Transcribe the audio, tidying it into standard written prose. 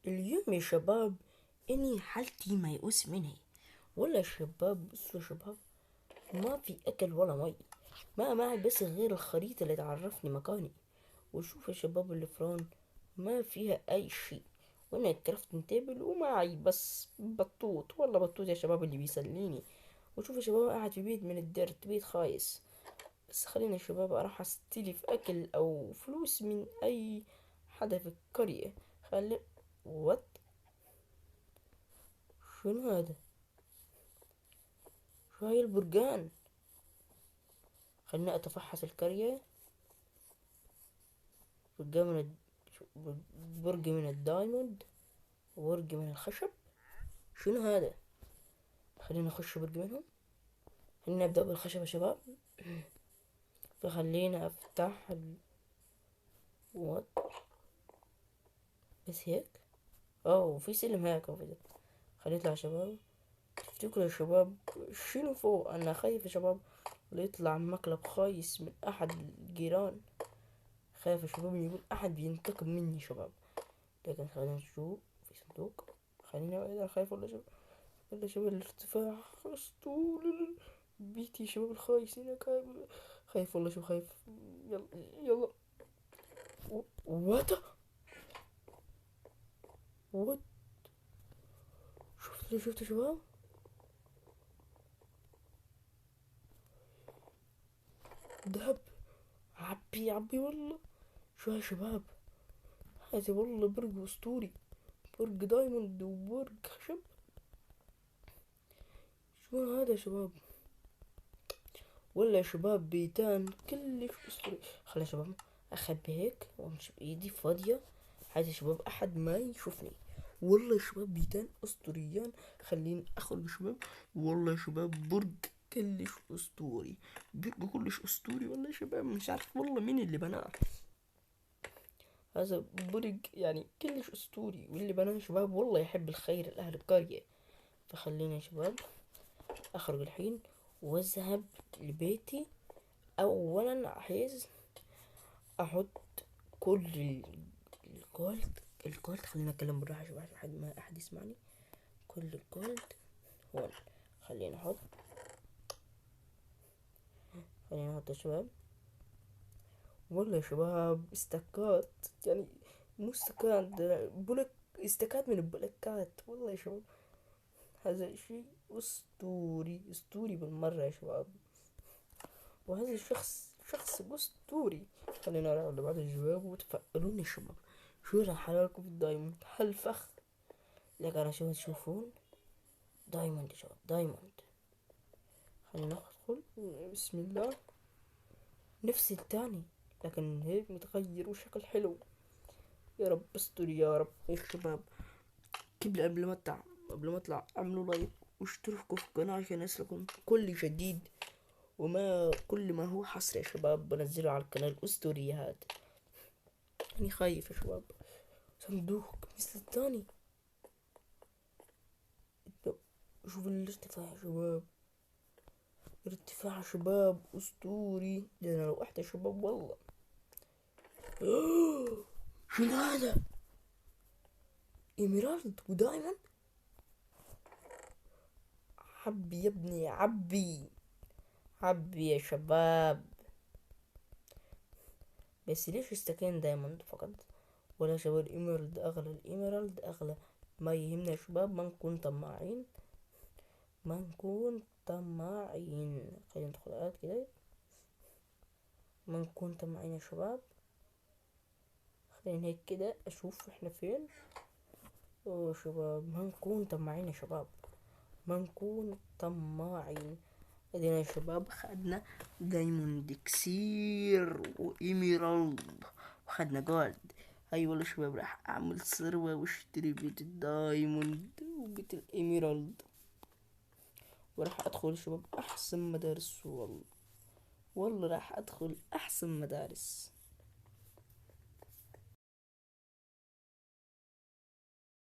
اليوم يا شباب اني حالتي ميؤوس مني. ولا يا شباب، بصوا يا شباب، ما في اكل ولا مي. ما معي بس غير الخريطة اللي تعرفني مكاني. وشوف يا شباب الفران ما فيها اي شيء. وانا كرفت تيبل ومعي بس بطوط، والله بطوط يا شباب اللي بيسليني. وشوف يا شباب قاعد في بيت من الدرت، بيت خايس. بس خلينا يا شباب اروح استلف اكل او فلوس من اي حدا في القرية. خلي وات شنو هذا؟ شو هاي البرقان؟ خلنا اتفحص القرية. برقان من برقة من الدايموند، وورقة من الخشب. شنو هذا؟ خلينا نخش برقة منهم. خلينا نبدأ بالخشب يا شباب. فخلينا افتح وات، بس هيك. اوه في سلم هيك أهو. خلينا نطلع يا شباب. تفتكروا يا شباب شنو فوق؟ انا خايف يا شباب لا يطلع مقلب خايس من احد الجيران. خايف يا شباب يقول احد بينتقم مني يا شباب. لكن خلينا نشوف في صندوق. خلينا اذا خايف ولا شباب، ولا شباب الارتفاع طول بيتي يا شباب الخايس هناك. خايف والله، شو خايف. يلا يلا. وات وات شفت يا شباب؟ دهب. عبي عبي والله. شو يا شباب؟ هذا والله برج اسطوري، برج دايموند وبرج خشب. شو هذا يا شباب؟ ولا يا شباب بيتان كلش اسطوري. خلي يا شباب اخبي هيك وامشي بايدي فاضية، عايز يا شباب احد ما يشوفني. والله يا شباب بيتان اسطوريان. خليني اخرج يا شباب. والله يا شباب برج كلش اسطوري، برج كلش اسطوري. والله يا شباب مش عارف والله مين اللي بناه. هذا برج يعني كلش اسطوري، واللي بناه يا شباب والله يحب الخير لاهل القرية. فخلينا يا شباب اخرج الحين واذهب لبيتي. اولا عايز احط كل الجولد. الجولد خلينا اتكلم بالراحه شويه عشان ما احد يسمعني. كل الجولد هون. خلينا نحط خلينا نحط يا شباب. والله يا شباب استكات يعني، مو استكات ده بولك، استكات من البلكات. والله يا شباب هذا شيء اسطوري اسطوري بالمره يا شباب. وهذا شخص اسطوري. خلينا نروح لبعض الجواب وتفائلوني يا شباب. شو راح حلالكم في الدايموند؟ هل فخ لك انا شو تشوفون؟ دايموند يا شباب دايموند. خلينا ندخل. بسم الله. نفس التاني لكن هيك متغير وشكل حلو. يا رب استر يا رب يا شباب. قبل ما اطلع اعملوا لايك واشتركوا في القناة عشان يصلكم كل جديد، وما كل ما هو حصري يا شباب بنزله على القناة الأسطوريات. أنا خايف يا شباب. صندوق مثل الثاني. شوف الارتفاع يا شباب، ارتفاع يا شباب أسطوري. ده أنا لو يا شباب والله. شنو هذا؟ إيميرالد ودايموند. عبي يا ابني عبي، عبي يا شباب. بس ليش استكين دايموند فقط؟ ولا شباب الإيميرالد أغلى، الإيميرالد أغلى. ما يهمنا يا شباب، ما نكون طماعين، ما نكون طماعين. خلينا ندخل آيات كده. ما نكون طماعين يا شباب. خلينا هيك كده اشوف احنا فين. اوه شباب ما نكون طماعين يا شباب، ما نكون طماعين. ادينا يا شباب خدنا دايموند كسير وايميرالد وخدنا جولد. هاي والله شباب راح اعمل ثروة واشتري بيت الدايموند وبيت الايميرالد. وراح ادخل شباب احسن مدارس. والله والله راح ادخل احسن مدارس.